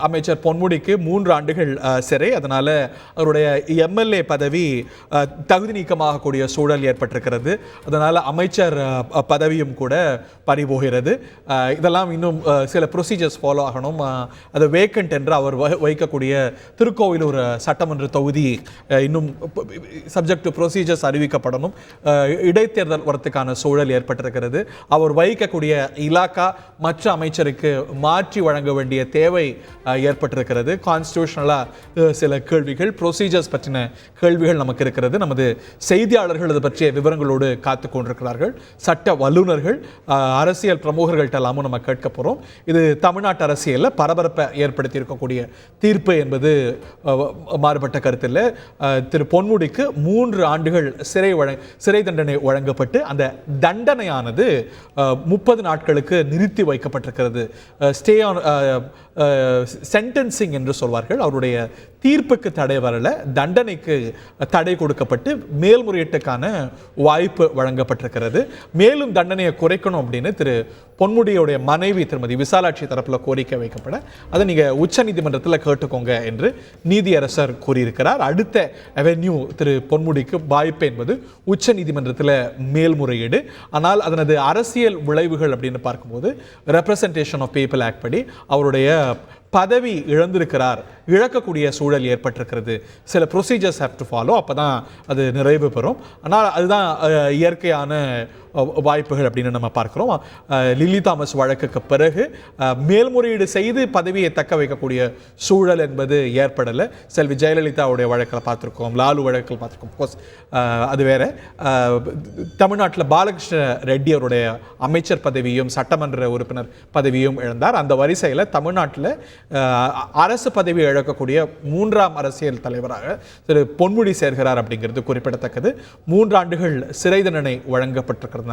அமைச்சர் பொன்முடிக்கு 3 ஆண்டுகள் சிறை. அதனால அவருடைய எம்எல்ஏ பதவி தகுதி நீக்கமாகக்கூடிய சூழல் ஏற்பட்டிருக்கிறது. அதனால அமைச்சர் பதவியும் கூட பறிபோகிறது. இதெல்லாம் இன்னும் சில ப்ரொசீஜர்ஸ் ஃபாலோ ஆகணும். அது வேக்கண்ட் என்று அவர் வைக்கக்கூடிய திருக்கோவிலூர் சட்டமன்ற தொகுதி இன்னும் சப்ஜெக்ட் டு ப்ரொசீஜர்ஸ் அறிவிக்கப்படணும். இடைத்தேர்தல் வரத்துக்கான சூழல் ஏற்பட்டிருக்கிறது. அவர் வைக்கக்கூடிய இலாக்கா மற்ற அமைச்சருக்கு மாற்றி வழங்க வேண்டிய தேவை ஏற்பட்டிருக்கிறது. கான்ஸ்டிடியூஷனலாக சில கேள்விகள், ப்ரொசீஜர்ஸ் பற்றின கேள்விகள் நமக்கு இருக்கிறது. நமது செய்தியாளர்கள் இது பற்றிய விவரங்களோடு காத்து கொண்டிருக்கிறார்கள். சட்ட வல்லுநர்கள், அரசியல் பிரமுகர்கள்ட்ட எல்லாமும் நம்ம கேட்க போகிறோம். இது தமிழ்நாட்டு அரசியலில் பரபரப்பை ஏற்படுத்தி இருக்கக்கூடிய தீர்ப்பு என்பது மாறுபட்ட கருத்தில். திரு பொன்முடிக்கு 3 ஆண்டுகள் சிறை தண்டனை வழங்கப்பட்டு அந்த தண்டனையானது 30 நாட்களுக்கு நிறுத்தி வைக்கப்பட்டிருக்கிறது. ஸ்டே ஆன் சென்டென்சிங் என்று சொல்வார்கள். அவருடைய தீர்ப்புக்கு தடை வரல, தண்டனைக்கு தடை கொடுக்கப்பட்டு மேல்முறையீட்டுக்கான வாய்ப்பு வழங்கப்பட்டிருக்கிறது. மேலும் தண்டனையை குறைக்கணும் அப்படின்னு திரு பொன்முடியுடைய மனைவி திருமதி விசாலாட்சி தரப்பில் கோரிக்கை வைக்கப்பட அதை நீங்கள் உச்ச நீதிமன்றத்தில் கேட்டுக்கோங்க என்று நீதியரசர் கூறியிருக்கிறார். அடுத்த அவென்யூ திரு பொன்முடிக்கு வாய்ப்பு என்பது உச்ச நீதிமன்றத்தில் மேல்முறையீடு. ஆனால் அதனது அரசியல் விளைவுகள் அப்படின்னு பார்க்கும்போது ரெப்ரசன்டேஷன் ஆஃப் பீப்புள் ஆக்ட் படி அவருடைய பதவி இழக்கக்கூடிய சூழல் ஏற்பட்டிருக்கிறது. சில ப்ரொசீஜர்ஸ் ஹேவ் டு ஃபாலோ, அப்போ தான் அது நிறைவு பெறும். ஆனால் அதுதான் இயற்கையான வாய்ப்புகள் அப்படின்னு நம்ம பார்க்குறோம். லில்லி தாமஸ் வழக்குக்கு பிறகு மேல்முறையீடு செய்து பதவியை தக்க வைக்கக்கூடிய சூழல் என்பது ஏற்படலை. செல்வி ஜெயலலிதாவுடைய வழக்கில் பார்த்துருக்கோம், லாலு வழக்கில் பார்த்துருக்கோம். கோர்ஸ் அது வேறு. தமிழ்நாட்டில் பாலகிருஷ்ண ரெட்டி அவருடைய அமைச்சர் பதவியும் சட்டமன்ற உறுப்பினர் பதவியும் இழந்தார். அந்த வரிசையில் தமிழ்நாட்டில் அரசு பதவி இழக்கக்கூடிய 3ஆம் அரசியல் தலைவராக திரு பொன்முடி சேர்கிறார் அப்படிங்கிறது குறிப்பிடத்தக்கது. 3 ஆண்டுகள் சிறை தண்டனை வழங்கப்பட்டிருக்கிறதுனால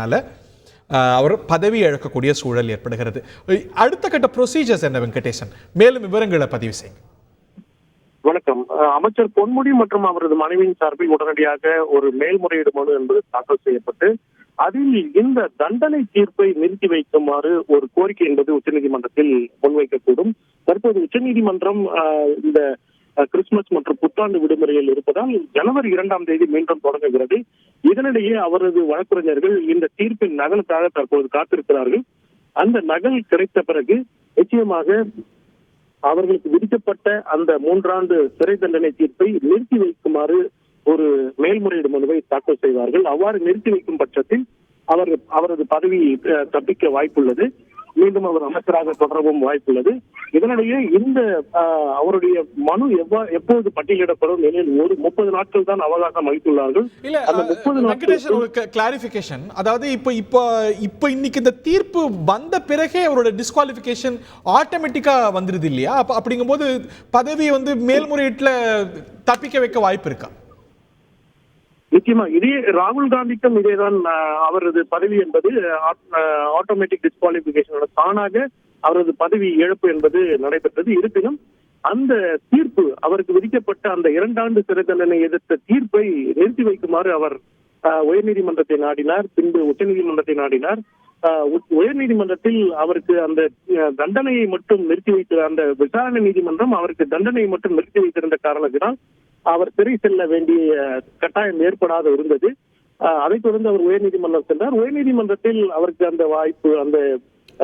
அவர் பதவி இழக்கக்கூடிய சூழல் ஏற்படுகிறது. அடுத்த கட்ட ப்ரொசீஜர்ஸ் என்ன வெங்கடேசன்? மேலும் விவரங்களை பதிவு செய்யுங்க. வணக்கம். அமைச்சர் பொன்முடி மற்றும் அவரது மனைவியின் சார்பில் உடனடியாக ஒரு மேல்முறையீடு மனு என்பது தாக்கல் செய்யப்பட்டு அதில் இந்த தண்டனை தீர்ப்பை நிறுத்தி வைக்குமாறு ஒரு கோரிக்கை என்பது உச்சநீதிமன்றத்தில் முன்வைக்கக்கூடும். தற்போது உச்சநீதிமன்றம் இந்த கிறிஸ்துமஸ் மற்றும் புத்தாண்டு விடுமுறையில் இருப்பதால் ஜனவரி 2ஆம் தேதி மீண்டும் தொடங்குகிறது. இதனிடையே அவரது வழக்கறிஞர்கள் இந்த தீர்ப்பின் நகலுக்காக தற்போது காத்திருக்கிறார்கள். அந்த நகல் கிடைத்த பிறகு நிச்சயமாக அவர்களுக்கு விதிக்கப்பட்ட அந்த 3 ஆண்டு சிறை தண்டனை தீர்ப்பை நிறுத்தி வைக்குமாறு ஒரு மேல்முறையீடு மனுவை தாக்கல் செய்வார்கள். அவ்வாறு நிறுத்தி வைக்கும் பட்சத்தில் அவரது பதவி தப்பிக்க வாய்ப்புள்ளது. மீண்டும் அவர் அமைச்சராக தொடரவும் வாய்ப்புள்ளது. இதனிடையே இந்த அவருடைய மனு எப்போது பட்டியலிடப்படும் எனில் 30 நாட்கள் தான் அவகாசம் அளித்துள்ளார்கள். அந்த 30 நாட்கள் கிளாரிபிகேஷன், அதாவது இப்போ இன்னைக்கு இந்த தீர்ப்பு வந்த பிறகே அவரோட டிஸ்குவாலிஃபிகேஷன் ஆட்டோமேட்டிக்கா வந்துருது இல்லையா? அப்படிங்கும்போது பதவி மேல்முறையீட்டுல தப்பிக்க வைக்க வாய்ப்பு இருக்கா? நிச்சயமா இதே ராகுல் காந்திக்கும் இதேதான். அவரது பதவி என்பது ஆட்டோமேட்டிக் டிஸ்குவாலிபிகேஷனோட தானாக அவரது பதவி இழப்பு என்பது நடைபெற்றது. இருப்பினும் அந்த தீர்ப்பு, அவருக்கு விதிக்கப்பட்ட அந்த 2 ஆண்டு சிறை தண்டனை எதிர்த்த தீர்ப்பை நிறுத்தி வைக்குமாறு அவர் உயர்நீதிமன்றத்தை நாடினார். பின்பு உச்சநீதிமன்றத்தை நாடினார். உயர்நீதிமன்றத்தில் அவருக்கு அந்த தண்டனையை மட்டும் நிறுத்தி வைத்த அந்த விசாரணை நீதிமன்றம் அவருக்கு தண்டனையை மட்டும் நிறுத்தி வைத்திருந்த காரணத்தினால் அவர் சிறை செல்ல வேண்டிய கட்டாயம் ஏற்படாத இருந்தது. அதைத் தொடர்ந்து அவர் உயர்நீதிமன்றம் சென்றார். உயர்நீதிமன்றத்தில் அவருக்கு அந்த வாய்ப்பு, அந்த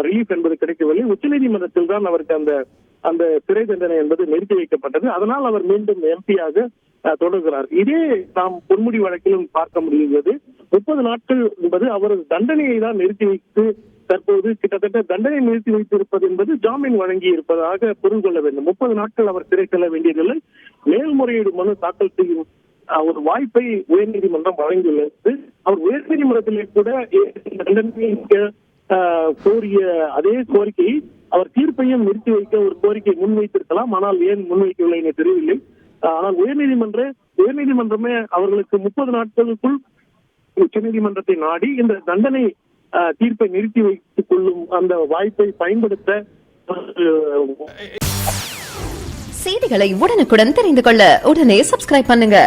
ரிலீஃப் என்பது கிடைக்கவில்லை. உச்சநீதிமன்றத்தில் தான் அவருக்கு அந்த சிறை தண்டனை என்பது நிறுத்தி வைக்கப்பட்டது. அதனால் அவர் மீண்டும் எம்பியாக தொடர்கிறார். இதே நாம் பொன்முடி வழக்கிலும் பார்க்க முடிகிறது. 30 நாட்கள் என்பது அவரது தண்டனையை தான் நிறுத்தி வைத்து தற்போது கிட்டத்தட்ட தண்டனை நிறுத்தி வைத்திருப்பது என்பது ஜாமீன் வழங்கி இருப்பதாக பொருள் கொள்ள வேண்டும். 30 நாட்கள் அவர் சிறை செல்ல வேண்டியதில்லை. மேல்முறையீடு மனு தாக்கல் செய்யும் ஒரு வாய்ப்பை உயர்நீதிமன்றம் வழங்கியுள்ளது. அவர் உயர்நீதிமன்றத்திலே கூட தண்டனை கோரிய அதே கோரிக்கையை அவர் தீர்ப்பையும் நிறுத்தி வைக்க ஒரு கோரிக்கை முன்வைத்திருக்கலாம். ஆனால் ஏன் முன்வைக்கவில்லை என தெரியவில்லை. ஆனால் உயர்நீதிமன்றமே அவர்களுக்கு 30 நாட்களுக்குள் உச்சநீதிமன்றத்தை நாடி இந்த தண்டனை தீர்ப்பை நிறுத்தி வைத்துக் கொள்ளும் அந்த வாய்ப்பை பயன்படுத்த. செய்திகளை உடனுக்குடன் தெரிந்து கொள்ள உடனே சப்ஸ்கிரைப் பண்ணுங்க.